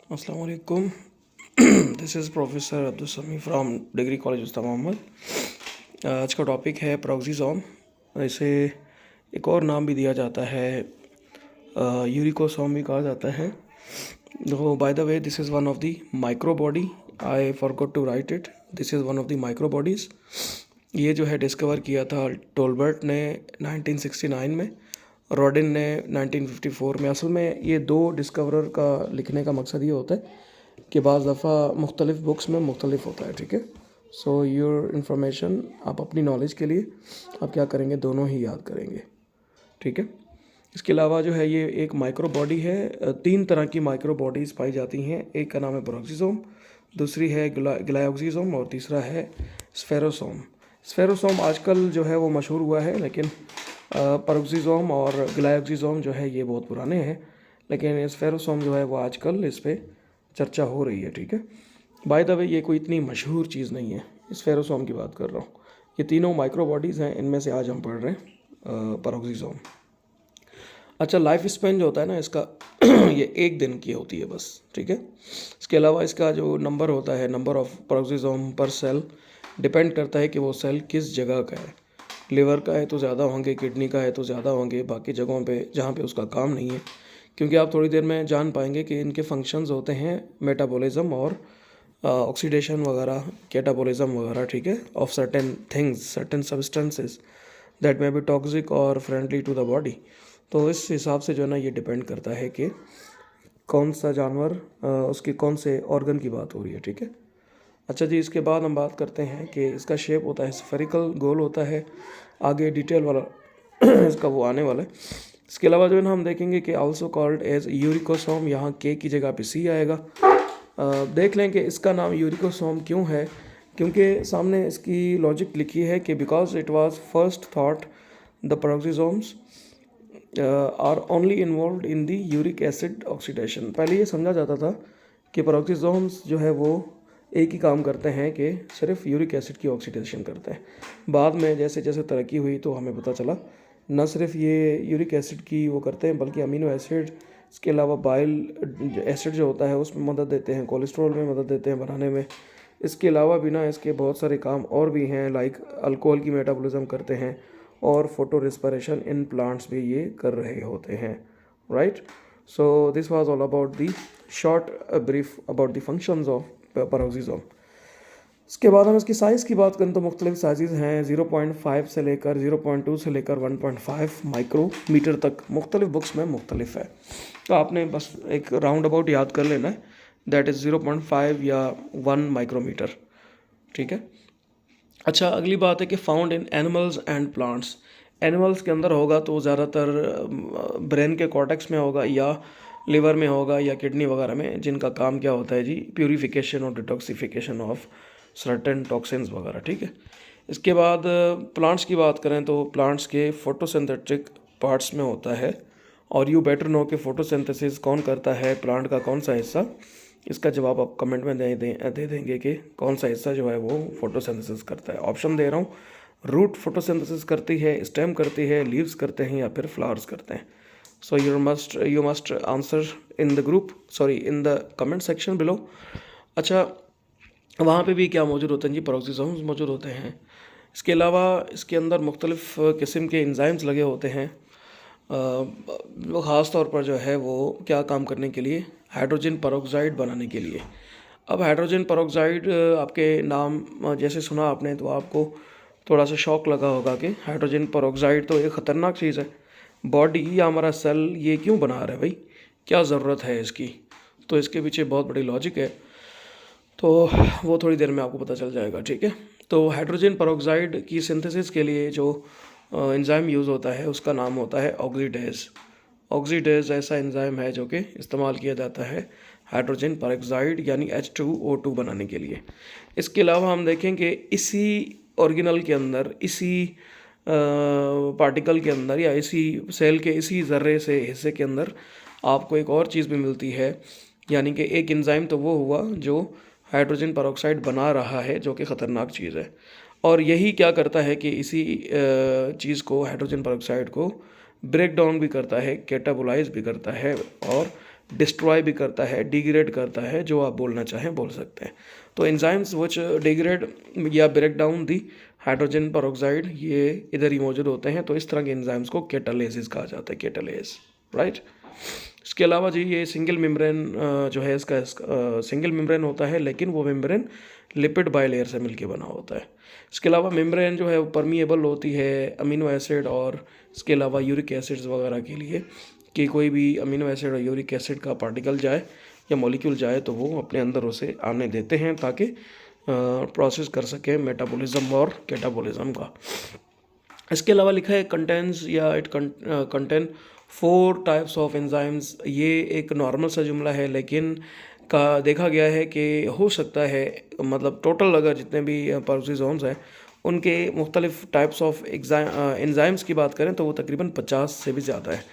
अस्सलाम वालेकुम। This is professor Abdul समी फ्रॉम डिग्री कॉलेज उस्ताद मोहम्मद। आज का टॉपिक है प्रोक्सीज़ोम। इसे एक और नाम भी दिया जाता है, यूरिकोसोम भी कहा जाता है। तो by the way this is one of the micro body, I forgot to write it. This is one of the micro bodies. ये जो है डिस्कवर किया था टोलबर्ट ने 1969 में, रॉडिन ने 1954 में। असल में ये दो डिस्कवरर का लिखने का मकसद ये होता है कि बाज़ दफ़ा मुख्तलिफ़ बुक्स में मुख्तलिफ होता है, ठीक है। सो योर इन्फॉर्मेशन, आप अपनी नॉलेज के लिए आप क्या करेंगे, दोनों ही याद करेंगे, ठीक है। इसके अलावा जो है ये एक माइक्रो बॉडी है। तीन तरह की माइक्रो बॉडीज़ पाई जाती हैं। एक का नाम है प्रोक्सीज़ोम, दूसरी है ग्लायोक्सीज़ोम और तीसरा है स्फेरोसोम। स्फेरोसोम आजकल जो है वो मशहूर हुआ है, लेकिन प्रोक्सीज़ोम और ग्लायोक्सीज़ोम जो है ये बहुत पुराने हैं, लेकिन स्फेरोसोम जो है वो आजकल इस पर चर्चा हो रही है, ठीक है। बाय द वे ये कोई इतनी मशहूर चीज़ नहीं है, स्फेरोसोम की बात कर रहा हूँ। ये तीनों माइक्रो बॉडीज़ हैं, इनमें से आज हम पढ़ रहे हैं प्रोक्सीज़ोम। अच्छा, लाइफ स्पेन जो होता है ना इसका ये एक दिन की होती है बस, ठीक है। इसके अलावा इसका जो नंबर होता है, नंबर ऑफ प्रोक्सीज़ोम पर सेल, डिपेंड करता है कि वो सेल किस जगह का है। लिवर का है तो ज़्यादा होंगे, किडनी का है तो ज़्यादा होंगे, बाकी जगहों पे जहाँ पे उसका काम नहीं है। क्योंकि आप थोड़ी देर में जान पाएंगे कि इनके फंक्शंस होते हैं मेटाबॉलिज्म और ऑक्सीडेशन वगैरह, कैटाबॉलिज्म वगैरह, ठीक है, of certain things, certain substances that may be toxic और फ्रेंडली टू द बॉडी। तो इस हिसाब से जो है ना ये डिपेंड करता है कि कौन सा जानवर, उसके कौन से ऑर्गन की बात हो रही है, ठीक है। अच्छा जी, इसके बाद हम बात करते हैं कि इसका शेप होता है स्फेरिकल, गोल होता है। आगे डिटेल वाला इसका वो आने वाला है। इसके अलावा जो है ना हम देखेंगे कि आल्सो कॉल्ड एज यूरिकोसोम, यहाँ के की जगह पे सी आएगा। देख लें कि इसका नाम यूरिकोसोम क्यों है, क्योंकि सामने इसकी लॉजिक लिखी है कि because it was first thought the peroxisomes are only involve in the uric acid oxidation. पहले ये समझा जाता था कि प्रोक्सीज़ोम्स जो है वो एक ही काम करते हैं कि सिर्फ यूरिक एसिड की ऑक्सीडेशन करते हैं। बाद में जैसे जैसे तरक्की हुई तो हमें पता चला न सिर्फ ये यूरिक एसिड की वो करते हैं, बल्कि अमीनो एसिड, इसके अलावा बाइल एसिड जो होता है उसमें मदद देते हैं, कोलेस्ट्रॉल में मदद देते हैं बनाने में। इसके अलावा भी ना इसके बहुत सारे काम और भी हैं, लाइक अल्कोहल की मेटाबॉलिज्म करते हैं और फोटो रिस्पिरेशन इन प्लांट्स भी ये कर रहे होते हैं, right. So this was all about the short brief about the functions of peroxisome. इसके बाद हम इसकी साइज़ की बात करें तो मुख्तलिफ साइज़ हैं, 0.5 से लेकर 0.2 से लेकर 1.5 माइक्रोमीटर तक मुख्तलिफ बुक्स में मुख्तलिफ है। तो आपने बस एक राउंड अबाउट याद कर लेना है, दैट इज़ 0.5 या 1 माइक्रोमीटर, ठीक है। अच्छा, अगली बात है कि found in animals and plants. Animals के अंदर होगा तो ज़्यादातर ब्रेन के कॉर्टेक्स में होगा या लिवर में होगा या किडनी वगैरह में, जिनका काम क्या होता है जी, प्यूरिफिकेशन और डिटॉक्सिफिकेशन ऑफ सर्टेन टॉक्सिन्स वगैरह, ठीक है। इसके बाद प्लांट्स की बात करें तो प्लांट्स के फोटोसिंथेटिक पार्ट्स में होता है, और यू बेटर नो कि फोटोसिंथेसिस कौन करता है, प्लांट का कौन सा हिस्सा। इसका जवाब आप कमेंट में दे देंगे कि कौन सा हिस्सा जो है वो फोटोसिंथेसिस करता है। ऑप्शन दे रहा हूँ, रूट फोटोसिंथेसिस करती है, स्टेम करती है, लीव्स करते हैं या फिर फ्लावर्स करते हैं। So you must answer in the group, sorry in the comment section below. अच्छा, वहाँ पे भी क्या मौजूद होते हैं जी, प्रोक्सीज़ोम्स मौजूद होते हैं। इसके अलावा इसके अंदर मुख्तलिफ़ किस्म के एंजाइम्स लगे होते हैं, वो ख़ास तौर पर जो है वो क्या काम करने के लिए, हाइड्रोजन पेरोक्साइड बनाने के लिए। अब हाइड्रोजन पेरोक्साइड आपके नाम जैसे सुना आपने तो आपको थोड़ा सा शौक लगा होगा कि हाइड्रोजन पेरोक्साइड तो एक ख़तरनाक चीज़ है, बॉडी या हमारा सेल ये क्यों बना रहा है भाई, क्या ज़रूरत है इसकी। तो इसके पीछे बहुत बड़ी लॉजिक है, तो वो थोड़ी देर में आपको पता चल जाएगा, ठीक है। तो हाइड्रोजन पेरोक्साइड की सिंथेसिस के लिए जो एंजाइम यूज़ होता है उसका नाम होता है ऑक्सीडेज। ऑक्सीडेज ऐसा एंजाइम है जो कि इस्तेमाल किया जाता है हाइड्रोजन पेरोक्साइड यानी H2O2 बनाने के लिए। इसके अलावा हम देखें कि इसी ऑर्गेनल के अंदर, इसी पार्टिकल के अंदर या इसी सेल के इसी ज़र्रे से हिस्से के अंदर आपको एक और चीज़ भी मिलती है, यानी कि एक एंजाइम तो वो हुआ जो हाइड्रोजन पेरोक्साइड बना रहा है, जो कि ख़तरनाक चीज़ है। और यही क्या करता है कि इसी चीज़ को, हाइड्रोजन पेरोक्साइड को ब्रेक डाउन भी करता है, कैटाबोलाइज भी करता है और डिस्ट्रॉय भी करता है, डिग्रेड करता है, जो आप बोलना चाहें बोल सकते हैं। तो एंजाइम्स विच डिग्रेड या break down the hydrogen peroxide, ये इधर ही मौजूद होते हैं। तो इस तरह के एंजाइम्स को कैटालेसिस कहा जाता है, कैटालेस, राइट। इसके अलावा जी ये सिंगल मेम्ब्रेन जो है इसका सिंगल मेम्ब्रेन होता है, लेकिन वो मेम्ब्रेन लिपिड बाइलेयर से मिलकर बना होता है। इसके अलावा मेम्ब्रेन जो है वो परमिएबल होती है अमीनो एसिड और इसके अलावा यूरिक एसिड्स वगैरह के लिए, कि कोई भी अमीनो एसिड और यूरिक एसिड का पार्टिकल जाए या मॉलिक्यूल जाए तो वो अपने अंदर उसे आने देते हैं ताकि प्रोसेस कर सकें मेटाबॉलिज्म और कैटाबॉलिज्म का। इसके अलावा लिखा है कंटेंस या it contain 4 types of enzymes. ये एक नॉर्मल सा जुमला है, लेकिन का देखा गया है कि हो सकता है मतलब टोटल अगर जितने भी पेरोक्सिसोम्स हैं उनके मुख्तलिफ टाइप्स ऑफ एंजाइम्स की बात करें तो वो तकरीबन 50 से भी ज़्यादा है।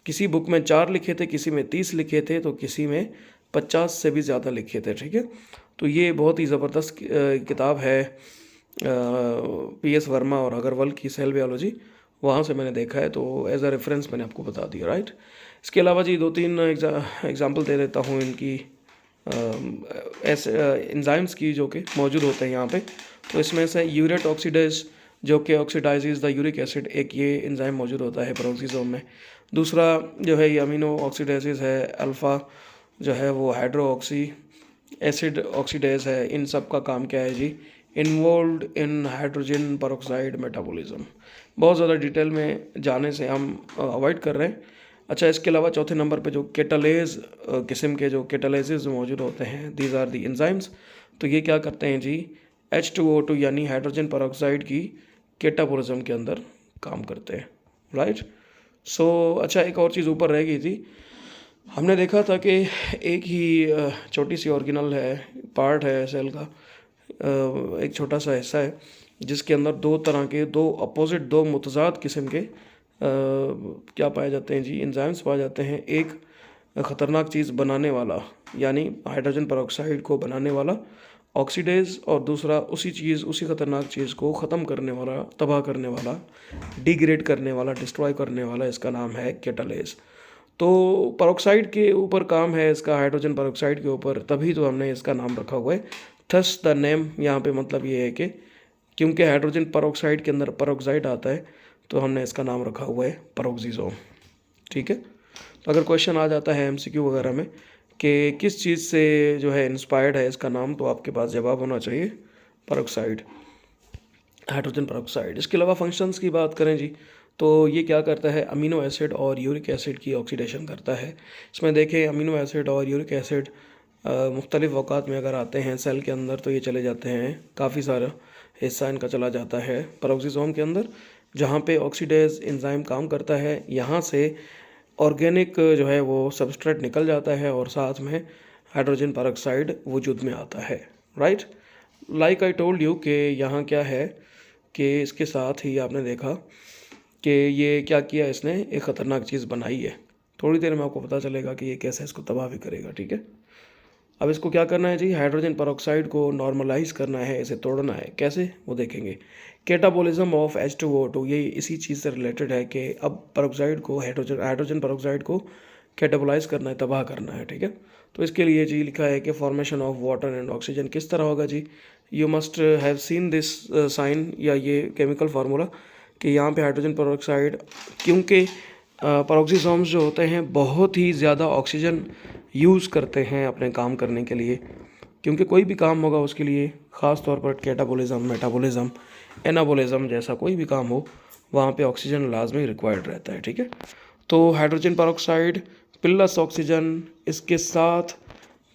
किसी बुक में 4 लिखे थे, किसी में 30 लिखे थे, तो किसी में 50 से भी ज़्यादा लिखे थे, ठीक है। तो ये बहुत ही ज़बरदस्त किताब है PS वर्मा और अग्रवाल की सेल बायोलॉजी, वहाँ से मैंने देखा है, तो एज अ रेफरेंस मैंने आपको बता दिया, राइट। इसके अलावा जी 2-3 एग्जांपल दे देता हूँ इनकी ऐसे एंजाइम्स की जो कि मौजूद होते हैं यहाँ पे। तो इसमें से यूरेट ऑक्सीडेज जो कि ऑक्सीडाइजेज द यूरिक एसिड, एक ये एंजाइम मौजूद होता है पेरोक्सिसोम में। दूसरा जो है ये अमीनो ऑक्सीडेसिस है, अल्फ़ा जो है वो हाइड्रो ऑक्सी एसिड ऑक्सीडेज है। इन सब का काम क्या है जी, involve in hydrogen peroxide metabolism. बहुत ज़्यादा डिटेल में जाने से हम अवॉइड कर रहे हैं। अच्छा, इसके अलावा चौथे नंबर पे जो कैटालेज किस्म के जो कैटालेसिस मौजूद होते हैं, दीज आर दी एंजाइम्स। तो ये क्या करते हैं जी, H2O2 यानी हाइड्रोजन पेरोक्साइड की कैटाबॉलिज्म के अंदर काम करते हैं, राइट। सो अच्छा, एक और चीज़ ऊपर रह गई थी, हमने देखा था कि एक ही छोटी सी ऑर्गेनल है, पार्ट है सेल का, एक छोटा सा हिस्सा है जिसके अंदर दो तरह के, दो अपोजिट, दो मुतज़ाद किस्म के क्या पाए जाते हैं जी, एंजाइम्स पाए जाते हैं। एक ख़तरनाक चीज़ बनाने वाला यानी हाइड्रोजन पेरोक्साइड को बनाने वाला ऑक्सीडेज, और दूसरा उसी ख़तरनाक चीज़ को ख़त्म करने वाला, तबाह करने वाला, डिग्रेड करने वाला, डिस्ट्रॉय करने वाला, इसका नाम है कैटालेस। तो पेरोक्साइड के ऊपर काम है इसका, हाइड्रोजन पेरोक्साइड के ऊपर, तभी तो हमने इसका नाम रखा हुआ है। थस द नेम, यहाँ पे मतलब ये है कि क्योंकि हाइड्रोजन पेरोक्साइड के अंदर पेरोक्साइड आता है तो हमने इसका नाम रखा हुआ है पेरोक्सिसोम, ठीक है। तो अगर क्वेश्चन आ जाता है MCQ वगैरह में कि किस चीज़ से जो है इंस्पायर्ड है इसका नाम, तो आपके पास जवाब होना चाहिए पेरोक्साइड, हाइड्रोजन पेरोक्साइड। इसके अलावा फंक्शंस की बात करें जी, तो ये क्या करता है, अमीनो एसिड और यूरिक एसिड की ऑक्सीडेशन करता है। इसमें देखें अमीनो एसिड और यूरिक एसिड मुख्तलिफ अवकात में अगर आते हैं सेल के अंदर तो ये चले जाते हैं, काफ़ी सारा हिस्सा इनका चला जाता है पेरोक्सिसोम के अंदर, जहाँ पे ऑक्सीडेज एंजाइम काम करता है। यहाँ से ऑर्गेनिक जो है वो सबस्ट्रेट निकल जाता है और साथ में हाइड्रोजन पेरोक्साइड वजूद में आता है, right. Like I told you कि यहाँ क्या है कि इसके साथ ही आपने देखा कि ये क्या किया, इसने एक ख़तरनाक चीज़ बनाई है। थोड़ी देर में आपको पता चलेगा कि ये कैसे इसको तबाह भी करेगा, ठीक है। अब इसको क्या करना है जी, हाइड्रोजन पेरोक्साइड को नॉर्मलाइज करना है, इसे तोड़ना है। कैसे, वो देखेंगे। कैटाबॉलिज्म ऑफ H2O2, ये इसी चीज़ से रिलेटेड है कि अब पेरोक्साइड को, हाइड्रोजन पेरोक्साइड को कैटाबोलाइज करना है, तबाह करना है, ठीक है। तो इसके लिए जी लिखा है कि formation of water and oxygen किस तरह होगा जी, you must have seen this sign या ये केमिकल फार्मूला कि यहाँ पे हाइड्रोजन पेरोक्साइड, क्योंकि पेरोक्सिसोम्स जो होते हैं बहुत ही ज़्यादा ऑक्सीजन यूज़ करते हैं अपने काम करने के लिए, क्योंकि कोई भी काम होगा उसके लिए, ख़ास तौर पर कैटाबॉलिज्म, मेटाबॉलिज्म, एनाबॉलिज्म जैसा कोई भी काम हो, वहाँ पे ऑक्सीजन लाजमी रिक्वायर्ड रहता है, ठीक है। तो हाइड्रोजन पेरोक्साइड प्लस ऑक्सीजन, इसके साथ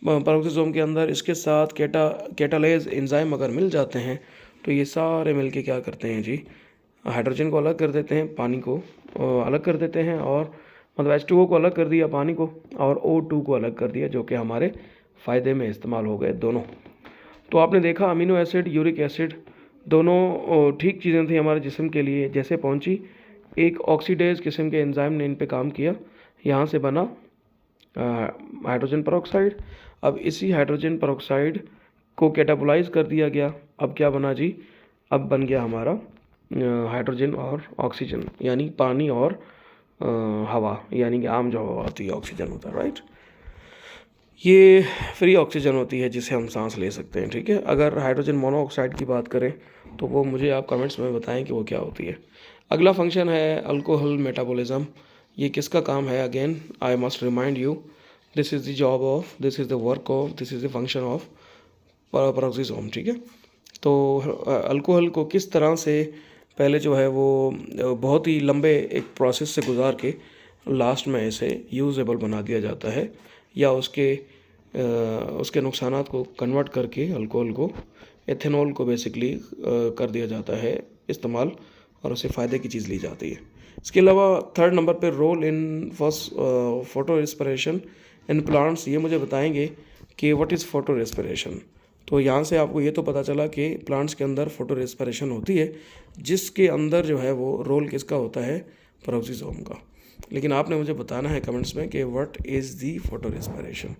पेरोक्सिसोम के अंदर इसके साथ कैटालेज एंजाइम अगर मिल जाते हैं तो ये सारे मिल के क्या करते हैं जी, हाइड्रोजन को अलग कर देते हैं, पानी को अलग कर देते हैं, और मतलब H2O को अलग कर दिया, पानी को, और O2 को अलग कर दिया, जो कि हमारे फ़ायदे में इस्तेमाल हो गए दोनों। तो आपने देखा अमीनो एसिड, यूरिक एसिड दोनों ठीक चीज़ें थी हमारे जिस्म के लिए। जैसे पहुंची, एक ऑक्सीडेज किस्म के एंजाइम ने इन पे काम किया, यहाँ से बना हाइड्रोजन पेरोक्साइड। अब इसी हाइड्रोजन पेरोक्साइड को कैटाबोलाइज कर दिया गया। अब क्या बना जी, अब बन गया हमारा हाइड्रोजन और ऑक्सीजन, यानी पानी और हवा, यानी कि आम जो हवा होती है ऑक्सीजन होता है, राइट। ये फ्री ऑक्सीजन होती है जिसे हम सांस ले सकते हैं, ठीक है। अगर हाइड्रोजन मोनोऑक्साइड की बात करें तो वो मुझे आप कमेंट्स में बताएं कि वो क्या होती है। अगला फंक्शन है अल्कोहल मेटाबॉलिज्म। ये किसका काम है? Again I must remind you, this is the job of, this is the work of, this is the function of peroxisome, ठीक है। तो अल्कोहल को किस तरह से पहले जो है वो बहुत ही लंबे एक प्रोसेस से गुजार के लास्ट में इसे यूजेबल बना दिया जाता है, या उसके नुकसानात को कन्वर्ट करके अल्कोहल को, एथेनॉल को बेसिकली कर दिया जाता है इस्तेमाल, और उसे फ़ायदे की चीज़ ली जाती है। इसके अलावा थर्ड नंबर पे role in first photo respiration in plants. ये मुझे बताएंगे कि व्हाट इज़ फोटो रेस्पिरेशन। तो यहाँ से आपको ये तो पता चला कि प्लांट्स के अंदर फोटो रेस्पिरेशन होती है, जिसके अंदर जो है वो रोल किसका होता है? पेरोक्सिसोम का। लेकिन आपने मुझे बताना है कमेंट्स में कि what is the photo respiration.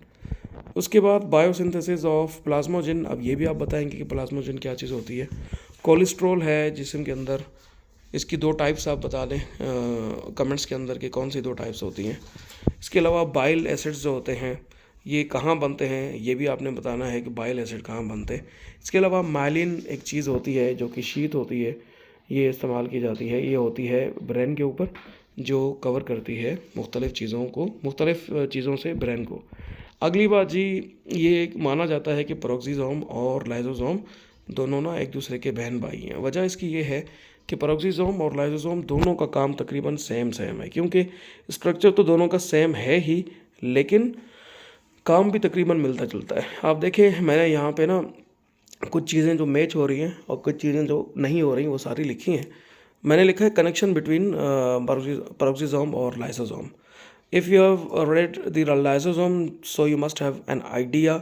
उसके बाद बायोसिंथेसिस ऑफ प्लाज्मोजिन। अब ये भी आप बताएंगे कि प्लाज्मोजिन क्या चीज़ होती है। कोलेस्ट्रॉल है जिस्म के अंदर, इसकी दो टाइप्स आप बता दें कमेंट्स के अंदर कि कौन सी दो टाइप्स होती हैं। इसके अलावा बाइल एसिड्स जो होते हैं ये कहाँ बनते हैं, ये भी आपने बताना है कि बाइल एसिड कहाँ बनते हैं। इसके अलावा माइलिन एक चीज़ होती है जो कि शीट होती है, ये इस्तेमाल की जाती है, ये होती है ब्रेन के ऊपर, जो कवर करती है मुख्तलिफ़ चीज़ों से ब्रेन को। अगली बात जी, ये माना जाता है कि पेरोक्सिसोम और लाइसोसोम दोनों ना एक दूसरे के बहन भाई हैं। वजह इसकी ये है कि पेरोक्सिसोम और लाइसोसोम दोनों का काम तकरीबन सेम है, क्योंकि स्ट्रक्चर तो दोनों का सेम है ही, लेकिन काम भी तकरीबन मिलता जुलता है। आप देखें मैंने यहाँ पे ना कुछ चीज़ें जो मैच हो रही हैं और कुछ चीज़ें जो नहीं हो रही वो सारी लिखी हैं। मैंने लिखा है कनेक्शन बिटवीन पेरोक्सिसोम और lysosome. If you have read the lysosome so you must have an idea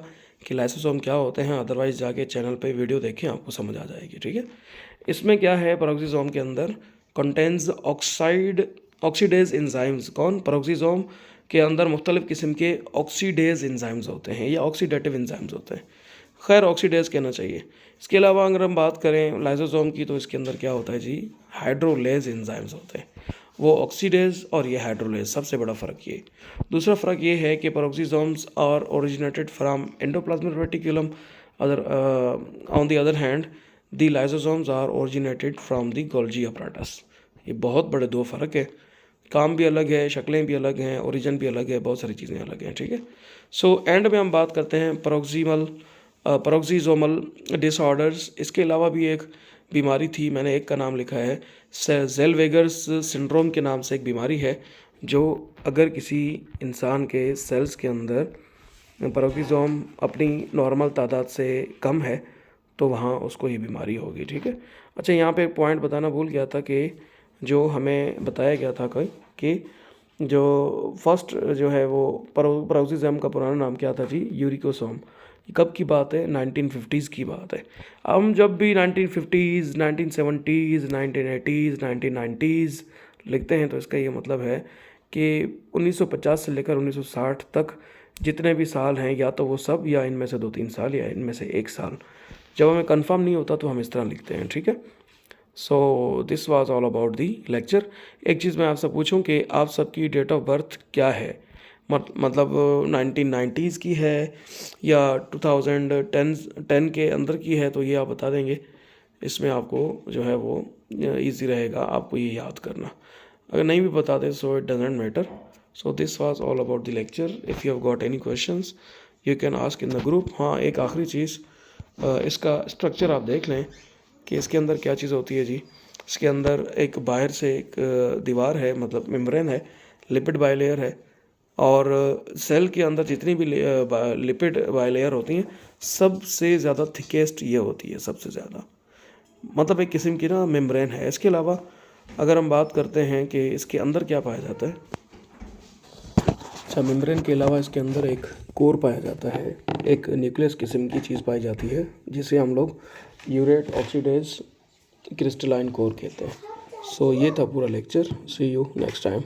कि लाइसोसोम क्या होते हैं, अदरवाइज जाके चैनल पे वीडियो देखें, आपको समझ आ जाएगी, ठीक है। इसमें क्या है, पेरोक्सिसोम के अंदर कंटेन्स ऑक्सीडेज एंजाइम्स। कौन? पेरोक्सिसोम के अंदर मुख्तलिफ़ किस्म के ऑक्सीडेज एंजाइम्स होते हैं या ऑक्सीडेटिव एंजाइम्स होते हैं, खैर ऑक्सीडेज कहना चाहिए। इसके अलावा अगर हम बात करें लाइसोसोम की तो इसके अंदर क्या होता है जी, हाइड्रोलेज एंजाइम्स होते हैं, वो ऑक्सीडेज और ये हाइड्रोलेज, सबसे बड़ा फ़र्क ये। दूसरा फ़र्क ये है कि peroxisomes are originated from endoplasmic reticulum, on the other hand the lysosomes are originated from the Golgi apparatus. ये बहुत बड़े दो फ़र्क है, काम भी अलग है, शक्लें भी अलग हैं, ओरिजिन भी अलग है, बहुत सारी चीज़ें अलग हैं, ठीक है। सो एंड में हम बात करते हैं पेरोक्सिसोमल डिसऑर्डर्स। इसके अलावा भी एक बीमारी थी, मैंने एक का नाम लिखा है, ज़ेलवेगर्स सिंड्रोम के नाम से एक बीमारी है, जो अगर किसी इंसान के सेल्स के अंदर पेरोक्सिसोम अपनी नॉर्मल तादाद से कम है तो वहाँ उसको ये बीमारी होगी, ठीक है। अच्छा, यहाँ पे एक पॉइंट बताना भूल गया था कि जो हमें बताया गया था कि जो फर्स्ट जो है वो पेरोक्सिसोम का पुराना नाम क्या था जी, यूरिकोसोम। कब की बात है? 1950s की बात है। हम जब भी 1950s, 1970s, 1980s, 1990s लिखते हैं तो इसका ये मतलब है कि 1950 से लेकर 1960 तक जितने भी साल हैं, या तो वो सब, या इनमें से 2-3 साल, या इनमें से एक साल। जब हमें कंफर्म नहीं होता तो हम इस तरह लिखते हैं, ठीक है। सो this was all about the lecture. एक चीज़ मैं आपसे पूछूं कि आप सबकी डेट ऑफ बर्थ क्या है, मतलब 1990s की है या 2010 के अंदर की है, तो ये आप बता देंगे। इसमें आपको जो है वो इजी रहेगा आपको ये याद करना। अगर नहीं भी बता दें so it doesn't matter. So this was all about the lecture. If you have got any questions you can ask in the group. हाँ, एक आखिरी चीज़, इसका स्ट्रक्चर आप देख लें कि इसके अंदर क्या चीज़ होती है जी। इसके अंदर एक बाहर से एक दीवार है, मतलब मेम्ब्रेन है, लिपिड बाइलेयर है, और सेल के अंदर जितनी भी लिपिड बाइलेयर होती हैं सबसे ज़्यादा थिकेस्ट ये होती है, सबसे ज़्यादा, मतलब एक किस्म की ना मेम्ब्रेन है। इसके अलावा अगर हम बात करते हैं कि इसके अंदर क्या पाया जाता है, अच्छा, मेम्ब्रेन के अलावा इसके अंदर एक कोर पाया जाता है, एक न्यूक्लियस किस्म की चीज़ पाई जाती है जिसे हम लोग यूरेट ऑक्सीडेज क्रिस्टलाइन कोर कहते हैं। सो ये था पूरा lecture. See you next time.